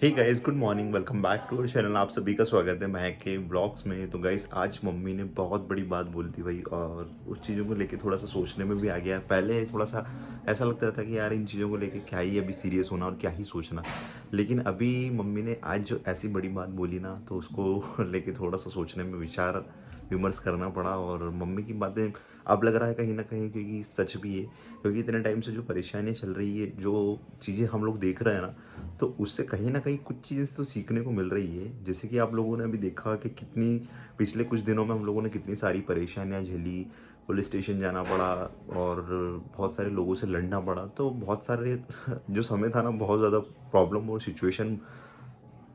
Hey guys, good morning, welcome back to our channel. आप सभी का स्वागत है महक के ब्लॉग्स में। तो गाइस, आज मम्मी ने बहुत बड़ी बात बोल दी भाई, और उस चीज़ों को लेके थोड़ा सा सोचने में भी आ गया। पहले थोड़ा सा ऐसा लगता था कि यार इन चीज़ों को लेके क्या ही अभी सीरियस होना और क्या ही सोचना, लेकिन अभी मम्मी ने आज जो ऐसी बड़ी बात बोली ना, तो उसको लेके थोड़ा सा सोचने में विचार विमर्श करना पड़ा। और मम्मी की बातें अब लग रहा है कहीं ना कहीं क्योंकि सच भी है, क्योंकि इतने टाइम से जो परेशानियाँ चल रही है, जो चीज़ें हम लोग देख रहे हैं ना, तो उससे कहीं ना कहीं कुछ चीज़ें तो सीखने को मिल रही है। जैसे कि आप लोगों ने अभी देखा कि कितनी पिछले कुछ दिनों में हम लोगों ने कितनी सारी परेशानियां झेली, पुलिस स्टेशन जाना पड़ा और बहुत सारे लोगों से लड़ना पड़ा। तो बहुत सारे जो समय था ना, बहुत ज़्यादा प्रॉब्लम और सिचुएशन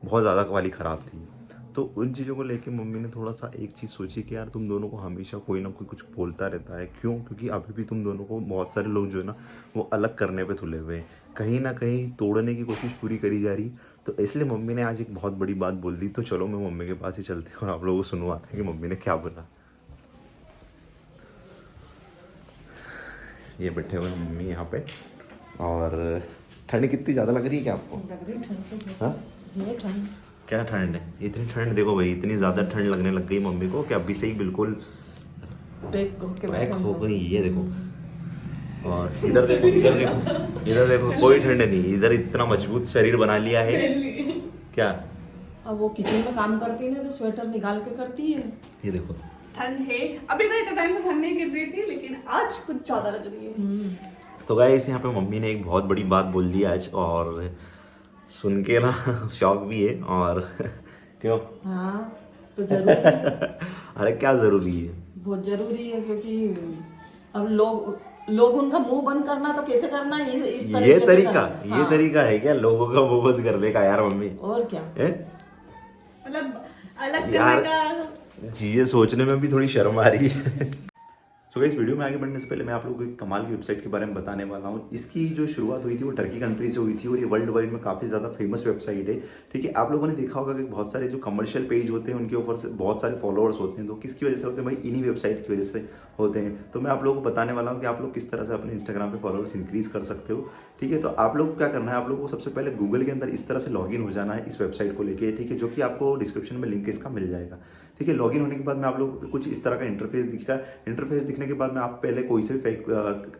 बहुत ज़्यादा वाली ख़राब थी। तो उन चीज़ों को लेके मम्मी ने थोड़ा सा एक चीज़ सोची कि यार तुम दोनों को हमेशा कोई ना कोई कुछ बोलता रहता है, क्यों? क्योंकि अभी भी तुम दोनों को बहुत सारे लोग जो है ना, वो अलग करने पे तुले हुए हैं, कहीं ना कहीं तोड़ने की कोशिश पूरी करी जा रही। तो इसलिए मम्मी ने आज एक बहुत बड़ी बात बोल दी। तो चलो मैं मम्मी के पास ही चलते हैं और आप लोगों को सुनवाते हैं कि मम्मी ने क्या बोला। ये बैठे हुए हैं मम्मी यहाँ पे, और ठंड कितनी ज़्यादा लग रही है क्या आपको? लग रही ठंड तो हाँ, ये ठंड। क्या ठंड है? इतनी ठंड देखो भाई, इतनी ज़्यादा ठंड लगने लग गई मम्मी को कि अभी से ही बिल्कुल पैक होके पैक बैठे हो हम गई। ये देखो, और इधर देखो, इधर देखो, इधर देखो, कोई ठंड नहीं। इधर इतना मजबूत शरीर बना लिया है क्या? अब वो किचन में काम करती है ना, तो स्वेटर निकाल के करती है। ये देखो, ठंड है। अभी तो इतना टाइम से ठंड नहीं गिर रही थी, लेकिन आज कुछ ज्यादा लग रही है। तो गाइस यहाँ पे मम्मी ने एक बहुत बड़ी बात बोल दी आज, और सुन के ना शौक भी है। और क्यों? हाँ, तो जरूरी है। अरे क्या जरूरी है? बहुत जरूरी है, क्योंकि अब लोग उनका मुंह बंद करना तो कैसे करना है, इस ये तरीके से तरीका, करना। ये हाँ, तरीका है क्या लोगों का मुंह बंद करने का? यार मम्मी, और क्या। मतलब अलग यार, करने का। चीजें सोचने में भी थोड़ी शर्म आ रही है। सो इस वीडियो में आगे बढ़ने से पहले मैं आप लोगों को एक कमाल की वेबसाइट के बारे में बताने वाला हूँ। इसकी जो शुरुआत हुई थी वो टर्की कंट्री से हुई थी, और ये वर्ल्ड वाइड में काफ़ी ज़्यादा फेमस वेबसाइट है। ठीक है, आप लोगों ने देखा होगा कि बहुत सारे जो कमर्शियल पेज होते हैं उनके ऊपर से बहुत सारे फॉलोअर्स होते हैं। तो किसकी वजह से होते हैं भाई? इन्हीं वेबसाइट की वजह से होते हैं। तो मैं आप लोगों को बताने वाला हूँ कि आप लोग किस तरह से अपने इंस्टाग्राम पे फॉलोअर्स इंक्रीज कर सकते हो। ठीक है, तो आप लोग को क्या करना है, आप लोगों को सबसे पहले गूगल के अंदर इस तरह से लॉगिन हो जाना है इस वेबसाइट को लेके। ठीक है, जो कि आपको डिस्क्रिप्शन में लिंक इसका मिल जाएगा। ठीक है, लॉगिन होने के बाद में आप लोग कुछ इस तरह का इंटरफेस दिखेगा। इंटरफेस दिखने के बाद में आप पहले कोई से भी फेक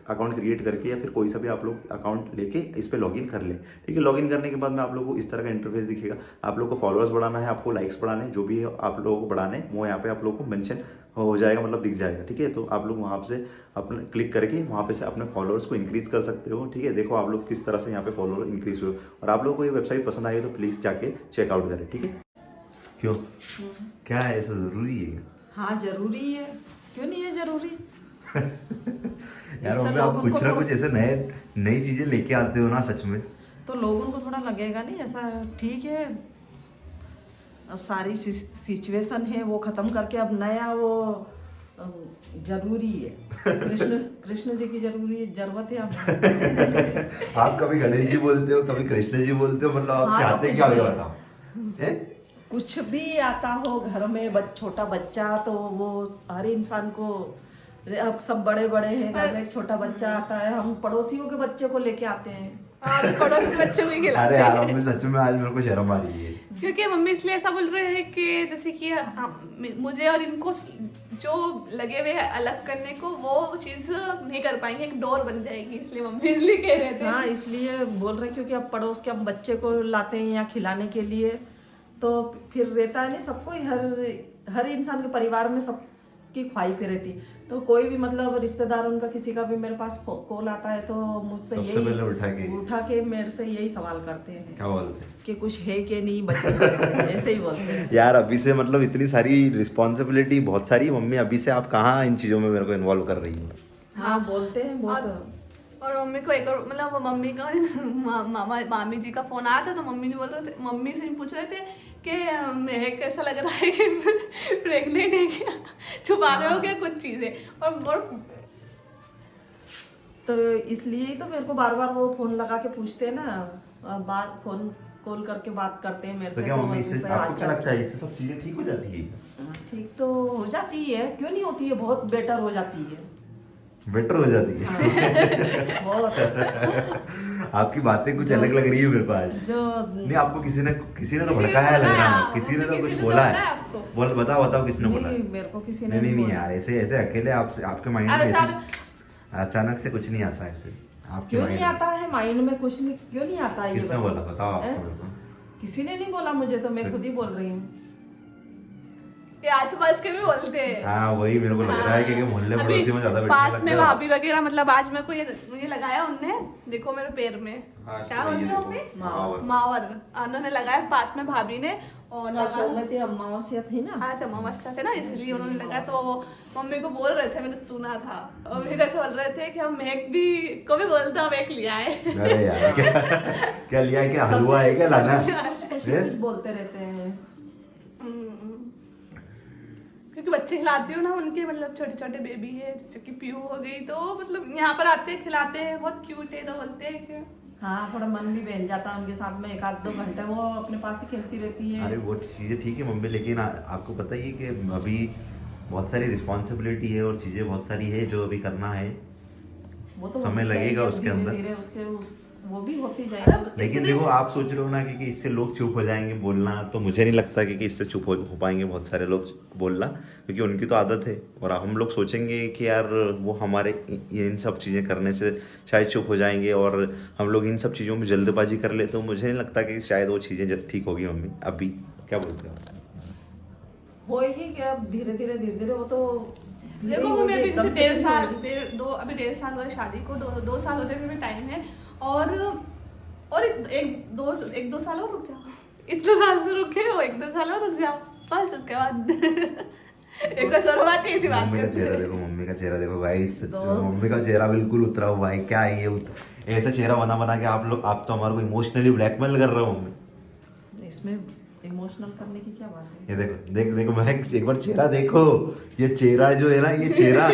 अकाउंट क्रिएट करके या फिर कोई सा भी आप लोग अकाउंट लेके इस पे लॉगिन कर लें। ठीक है, लॉगिन करने के बाद में आप लोग को इस तरह का इंटरफेस दिखेगा। आप लोग को फॉलोअर्स बढ़ाना है, आपको लाइक्स बढ़ाने हैं, जो भी आप लोगों को बढ़ाने हैं वो यहाँ पे आप लोग को मेंशन हो जाएगा, मतलब दिख जाएगा। ठीक है, तो आप लोग वहाँ से अपने क्लिक करके वहाँ पे से अपने फॉलोअर्स को इंक्रीज कर सकते हो। ठीक है, देखो आप लोग किस तरह से यहाँ पे फॉलोअर इंक्रीज हुए। और आप लोगों को ये वेबसाइट पसंद आई हो तो प्लीज़ जाके चेकआउट करें। ठीक है, क्यों, क्या है, ऐसा ज़रूरी है? हाँ, जरूरी है। क्यों नहीं है जरूरी? यार इससे मम्मी, आप लोगों कुछ को ना थोड़ा- कुछ ऐसे नई चीजें लेके आते हो ना, सच में। तो लोगों को थोड़ा लगेगा नहीं ऐसा? ठीक है, अब सारी सिचुएशन है वो खत्म करके अब नया वो जरूरी है। कृष्ण कृष्ण जी की जरूरत है हमें। आप कभी गणेश जी बोलते हो, कभी कृष्ण जी बोलते हो, मतलब आप हाँ, चाहते तो क्या कुछ हो? भी। बताओ। कुछ भी आता हो घर में, छोटा बच्चा, तो वो हर इंसान को, अब सब बड़े बड़े हैं, घर में एक छोटा बच्चा आता है, हम पड़ोसियों के बच्चे को लेके आते हैं। हाँ, भी पड़ोसी बच्चों में अरे खिलाते यार हैं। मम्मी, सच में आज मेरे को शर्म आ रही है। क्योंकि मम्मी इसलिए ऐसा बोल रहे हैं कि जैसे कि मुझे और इनको जो लगे हुए हैं अलग करने को, वो चीज नहीं कर पाएंगे, एक डोर बन जाएगी, इसलिए मम्मी इसलिए कह रहे थे। हाँ, इसलिए बोल रहे हैं, क्योंकि अब पड़ोस के हम बच्चे को लाते हैं यहाँ खिलाने के लिए, तो फिर रहता है नहीं सबको ही, हर इंसान के परिवार में सबकी ख्वाहिशें रहती। तो कोई भी मतलब रिश्तेदार उनका किसी का भी मेरे पास कॉल आता है, तो मुझसे सबसे पहले उठा के मेरे से यही सवाल करते हैं क्या बोलते हैं? कि कुछ है कि नहीं बच्चे। ऐसे ही बोलते हैं। यार अभी से मतलब इतनी सारी रिस्पॉन्सिबिलिटी बहुत सारी है मम्मी, अभी से आप कहाँ इन चीज़ों में मेरे को इन्वॉल्व कर रही हो? हाँ, बोलते हैं बहुत। और मम्मी को एक और मतलब मम्मी का मामी जी का फोन आया था, तो मम्मी जी बोल रहे थे, मम्मी से पूछ रहे थे कि मैं कैसा लग रहा है कि प्रेग्नेंट है क्या, छुपा रहे हो क्या कुछ चीजें। और तो इसलिए ही तो मेरे को बार बार वो फोन लगा के पूछते हैं ना, बात फोन कॉल करके बात करते हैं मेरे तो से। क्या तो मम्मी, उनसे इससे आपको क्या हालचाल- लगता है इससे सब चीज़ें ठीक हो जाती है? ठीक तो हो जाती है, क्यों नहीं होती है, बहुत बेटर हो जाती है। बेटर हो जाती है। बहुत आपकी बातें कुछ अलग लग रही है मेरे को आज। जो नहीं आपको किसी ने तो किसी ने भड़काया है लग बोला रहा है, है, किसी ने तो किसी कुछ ने तो बोला बोला है। है आपको। बोल बताओ किसने बोला है? नहीं, मेरे को किसी ने नहीं नहीं नहीं बोला। यार, ऐसे ऐसे अकेले आपसे आपके माइंड में अरे ऐसे साहब। अचानक से कुछ नहीं आता ऐसे आपके क्यों माइंड नहीं में। आता है माइंड में, कुछ नहीं, क्यों नहीं आता है ये किसने बोला बताओ आप हैं? तो मेरे को। किसी ने नहीं बोला मुझे, तो मैं खुद ही बोल रही हूँ। ये आस-पास के भी बोलते हैं। हाँ वही मेरे को लग रहा है कि मोहल्ले अभी पड़ोसी में ज्यादा बैठने पास लग में गया। भाभी वगैरह, मतलब आज मेरे को ये लगाया उनने, देखो मेरे पैर में हाँ, क्या तो ये बोलते हो देखो, मम्मी? मावर। मावर उन्होंने लगाया पास में भाभी ने, और लगा में थी अमावस्या थी ना, आज अमावस्या थे ना, इसलिए उन्होंने लगाया। तो वो मम्मी को बोल रहे थे, मैंने सुना था, और मम्मी कैसे बोल रहे थे कि हम महक भी को भी बोलते हैं, महक लिया है। अरे यार क्या लिया है, क्या हलवा है क्या लाना कुछ बोलते रहते हैं। क्योंकि बच्चे खिलाती हूँ ना उनके, मतलब छोटे छोटे बेबी है, जैसे कि पीहू हो गई, तो मतलब यहाँ पर आते हैं खिलाते हैं, बहुत क्यूट है, तो बोलते हैं कि हाँ, थोड़ा मन भी बहल जाता है उनके साथ में, एक आध 2 घंटे वो अपने पास ही खेलती रहती है। अरे वो चीज़ें ठीक है मम्मी, लेकिन आपको पता ही है कि अभी बहुत सारी रिस्पॉन्सिबिलिटी है और चीज़ें बहुत सारी है जो अभी करना है। वो तो समय होती लगेगा जाएगी, उसके धीरे अंदर। धीरे उसके वो भी होती जाएगी। लेकिन देखो आप सोच रहे हो ना कि इससे लोग चुप हो जाएंगे बोलना, तो मुझे नहीं लगता कि इससे चुप हो पाएंगे बहुत सारे लोग बोलना, क्योंकि उनकी तो आदत है। और हम लोग सोचेंगे कि यार वो हमारे इन सब चीज़ें करने से शायद चुप हो जाएंगे और हम लोग इन सब चीज़ों में जल्दबाजी कर ले, तो मुझे नहीं लगता कि शायद वो चीज़ें ठीक होगी। मम्मी अभी क्या बोलते हो? होएगी क्या, धीरे धीरे वो तो देखो मम्मी अभी इनसे 1.5 साल अभी 1.5 साल हुआ शादी को, 2 साल होने में भी टाइम है, और एक दो साल और रुक जाओ, इतने साल से रुके हो, 1-2 साल और रुक जाओ, बस उसके बाद एक बार शुरुआत ऐसी बात मम्मी का चेहरा देखो, मम्मी का चेहरा देखो गाइस, मम्मी का चेहरा बिल्कुल उतरा हुआ है। क्या है ये ऐसा चेहरा बना के आप तो हमारे को इमोशनली ब्लैकमेल कर रहे हो मम्मी। इसमें इमोशनल करने की क्या बात है? ये देखो देखो मैं एक बार चेहरा देखो, ये चेहरा जो है ना, ये चेहरा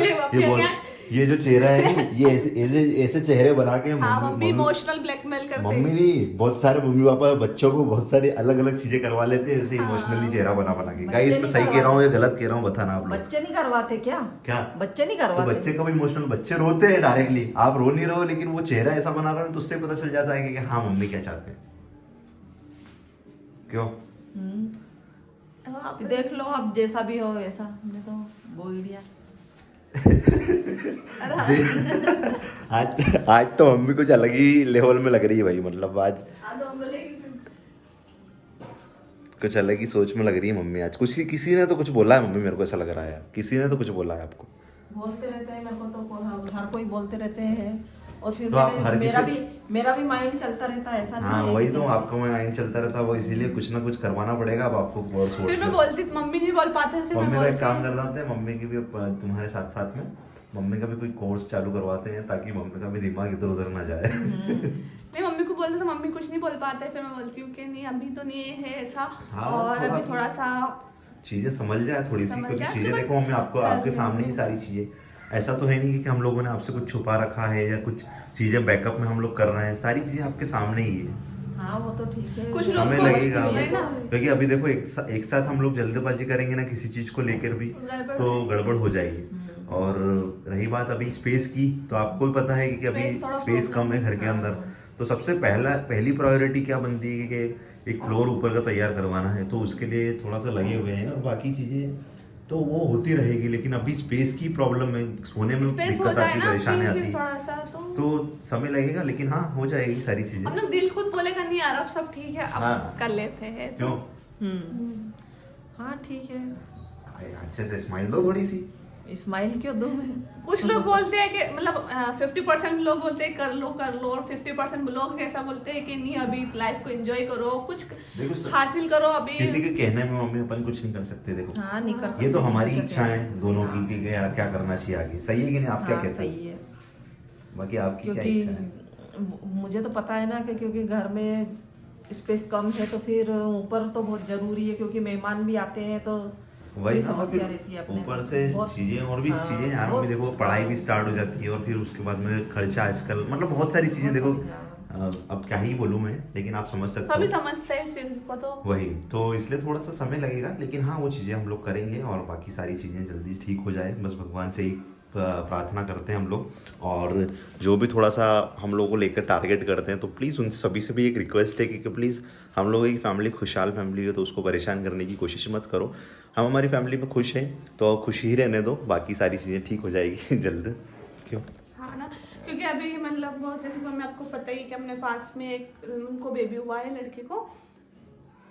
ये जो चेहरा है ना, ये ऐसे चेहरे बना के हाँ, मम्मी इमोशनल ब्लैकमेल करते हैं। मम्मी नहीं, बहुत सारे मम्मी पापा बच्चों को बहुत सारी अलग अलग चीजें करवा लेते हैं ऐसे इमोशनली चेहरा बना के। गाइस मैं सही कह रहा हूँ या गलत कह रहा हूँ बताना आप लोग। बच्चे नहीं करवाते क्या? क्या बच्चे नहीं तो करवाते? बच्चे कब इमोशनल, बच्चे रोते हैं डायरेक्टली, आप रो नहीं रहे हो, लेकिन वो चेहरा ऐसा बना रहे हो तो उससे पता चल जाता है कि हाँ मम्मी क्या चाहते हैं। क्यों? देख लो आप, जैसा भी हो वैसा, हमने तो बोल दिया। आज तो मम्मी कुछ अलग ही लेवल में लग रही है भाई, मतलब आज कुछ अलग ही सोच में लग रही है मम्मी। आज किसी ने तो कुछ बोला है मम्मी, मेरे को ऐसा लग रहा है यार, किसी ने तो कुछ बोला है आपको। बोलते रहते हैं मेरे को तो, हर कोई बोलते रहते हैं, और फिर तो आप हर मेरा भी माइंड चलता रहता है, ऐसा हाँ नहीं है वही कि तो ऐसा- आपका माइंड चलता रहता है, वो इसीलिए कुछ ना कुछ करवाना पड़ेगा अब आपको। और सोच फिर मैं लो बोलती, मम्मी नहीं बोल पाते, फिर मम्मी मैं का एक बोलती काम कर देते हैं, मम्मी की भी तुम्हारे साथ साथ में मम्मी का भी कोई कोर्स चालू करवाते हैं, ताकि मम्मी का भी दिमाग इधर उधर ना जाए। नहीं, मम्मी को बोलते तो मम्मी कुछ नहीं बोल पाते, फिर मैं बोलती हूँ कि नहीं अभी तो नहीं है ऐसा, हाँ, और अभी थोड़ा सा चीजें समझ जाए थोड़ी सी, समझ क्योंकि जाए, चीजें समझ- देखो मम्मी आपको कर आपके ली। सामने ही सारी चीजें, ऐसा तो है नहीं कि हम लोगों ने आपसे कुछ छुपा रखा है या कुछ चीजें बैकअप में हम लोग कर रहे हैं, सारी चीजें आपके सामने ही है। हाँ वो तो ठीक है, कुछ लोग समय सोचते लगेगा भी है अभी, ना। क्योंकि अभी देखो एक साथ हम लोग जल्दबाजी करेंगे ना किसी चीज को लेकर भी तो गड़बड़ हो जाएगी। और रही बात अभी स्पेस की, तो आपको भी पता है कि अभी Space थोड़ा स्पेस कम है घर के अंदर, तो सबसे पहली प्रायोरिटी क्या बनती है कि एक फ्लोर ऊपर का तैयार करवाना है, तो उसके लिए थोड़ा सा लगे हुए हैं, और बाकी चीजें तो वो होती रहेगी। लेकिन अभी स्पेस की प्रॉब्लम है, सोने में Space हो दिक्कत जाए आती, ना, परेशानी फिर आती, थोड़ा सा तो समय लगेगा, लेकिन हाँ हो जाएगी सारी चीजें। हम लोग दिल खुद बोलेगा नहीं यार अब सब ठीक है, अब हाँ। कर लेते हैं। क्यों? हाँ ठीक है। अच्छे से स्माइल दो थोड़ी सी। स्माइल क्यों दूं मैं? कुछ लोग बोलते हैं कि मतलब 50% लोग बोलते हैं कर लो, और 50% लोग ऐसा बोलते हैं कि नहीं अभी लाइफ को एंजॉय करो, कुछ देखो हासिल करो अभी। किसी के कहने में मम्मी अपन कुछ नहीं कर सकते। देखो हाँ नहीं कर सकते, ये तो हमारी किसी का इच्छा है कहना। दोनों की कि यार क्या करना चाहिए आगे, सही है कि नहीं? आप क्या हाँ, कहते सही हैं? है, बाकी आपकी क्या इच्छा है? क्योंकि मुझे तो पता है ना कि क्योंकि घर में स्पेस कम है, तो फिर ऊपर तो बहुत जरूरी है, क्योंकि मेहमान भी आते हैं, तो वही भी ना, समस्या रहती है फिर अपने ऊपर से बहुत- चीजें और भी हाँ, चीजें यार बहुत- मम्मी देखो, पढ़ाई भी स्टार्ट हो जाती है, और फिर उसके बाद में खर्चा आजकल, मतलब बहुत सारी चीजें देखो। अब क्या ही बोलूं मैं, लेकिन आप समझ सकते सभी हो। समझते हैं इस चीज को, तो वही तो, इसलिए थोड़ा सा समय लगेगा, लेकिन हाँ वो चीजें हम लोग करेंगे, और बाकी सारी चीजें जल्दी ठीक हो जाए, बस भगवान से ही प्रार्थना करते हैं हम लोग, और जो भी थोड़ा सा हम लोगों को लेकर टारगेट करते हैं, तो प्लीज़ उनसे सभी से भी एक रिक्वेस्ट है कि प्लीज़ हम लोगों की फैमिली खुशहाल फैमिली है, तो उसको परेशान करने की कोशिश मत करो। हम हमारी फैमिली में खुश हैं तो खुश ही रहने दो, बाकी सारी चीज़ें ठीक हो जाएगी जल्द। क्यों? हाँ ना, क्योंकि अभी मतलब जैसे कि मैं आपको पता ही कि अपने पास में एक उनको बेबी हुआ है लड़के को,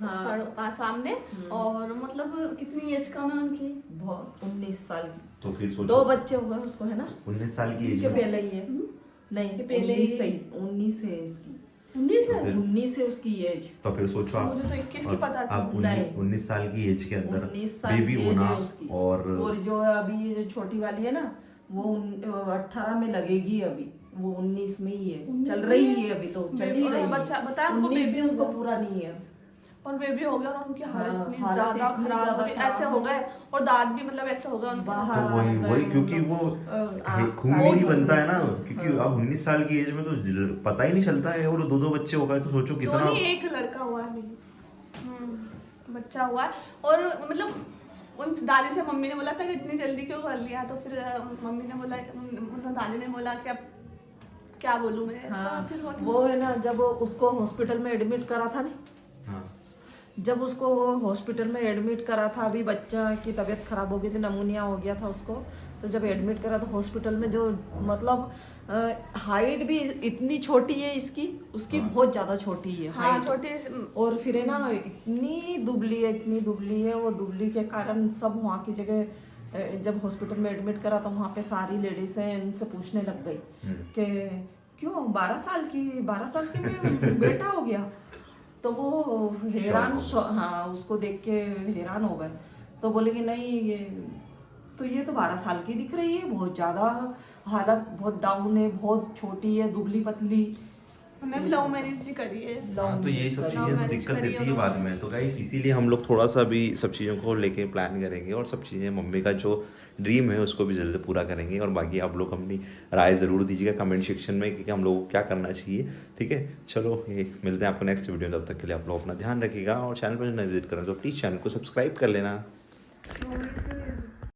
हाँ पास सामने, और मतलब कितनी एज कम है उनकी? बहुत 19 साल की। तो फिर सोचो 2 बच्चे हुए उसको, है ना? 19 साल की एज के में पहले ही है। नहीं, पहले 19 है इसकी। 19 है? 19 है उसकी एज। तो फिर सोचो आप, मुझे तो 21 की पता थी। आप नहीं। 19 साल की एज के अंदर 19 साल बेबी की एज होना, है उसकी। और जो अभी ये जो छोटी वाली है ना, वो 18 में लगेगी अभी, वो 19 में ही है, चल रही है अभी, तो चल ही रही है। बच्चा बताया हमको 19 बेबी में उसको हुआ। पूरा नहीं है। और बेबी हो गया और उनकी हालत हाँ, इतनी हालत ज्यादा इतनी खराब ज्यादा हो गई, खराब ऐसे हो हो गए, और दांत भी मतलब ऐसे हो गए उनके। बाहर तो वही आ गए वही क्योंकि मतलब, वो खून काले ही नहीं हो बनता गए है ना, उसके। क्योंकि अब 19 साल की एज में तो पता ही नहीं चलता है, और 2 बच्चे हो गए तो सोचो तो कितना। नहीं, एक लड़का हुआ है अभी। बच्चा हुआ है, और मतलब उन दादी से मम्मी ने बोला था कि इतनी जल्दी क्यों कर लिया, तो फिर मम्मी ने बोला, दादी ने बोला कि अब क्या बोलूं मैं। हाँ, फिर वो है ना, जब उसको हॉस्पिटल में एडमिट करा था नहीं, हाँ जब उसको हॉस्पिटल में एडमिट करा था, अभी बच्चा की तबीयत खराब हो गई थी, नमूनिया हो गया था उसको, तो जब एडमिट करा था हॉस्पिटल में, जो मतलब हाइट भी इतनी छोटी है इसकी, उसकी बहुत ज़्यादा छोटी है हाँ, हाइट। छोटे और फिर है ना, इतनी दुबली है, इतनी दुबली है, वो दुबली के कारण सब वहाँ की जगह जब हॉस्पिटल में एडमिट करा तो वहाँ पे सारी लेडीज हैं उनसे पूछने लग गई कि क्यों 12 साल की में बेटा हो गया। तो वो हैरान, हाँ, उसको देख के हैरान हो गए। तो बोले कि नहीं, ये तो 12 साल की दिख रही है, बहुत ज़्यादा हालत बहुत डाउन है, बहुत छोटी है, दुबली पतली। उन्होंने भी लव मैरिज ही करी है। हाँ, तो यही सब लव चीज़ें तो मैरिज दिक्कत करी देती है है बाद में। तो गाइस इसीलिए हम लोग थोड़ा सा भी सब चीज़ों को लेके प्लान करेंगे, और सब चीज़ें मम्मी का जो ड्रीम है उसको भी जल्द पूरा करेंगे। और बाकी आप लोग अपनी राय ज़रूर दीजिएगा कमेंट सेक्शन में कि हम लोगों को क्या करना चाहिए। ठीक है, चलो ये मिलते हैं आपको नेक्स्ट वीडियो में। तब तक के लिए आप लोग अपना ध्यान रखिएगा, और चैनल पर जो नहीं विजिट करें तो प्लीज़ चैनल को सब्सक्राइब कर लेना।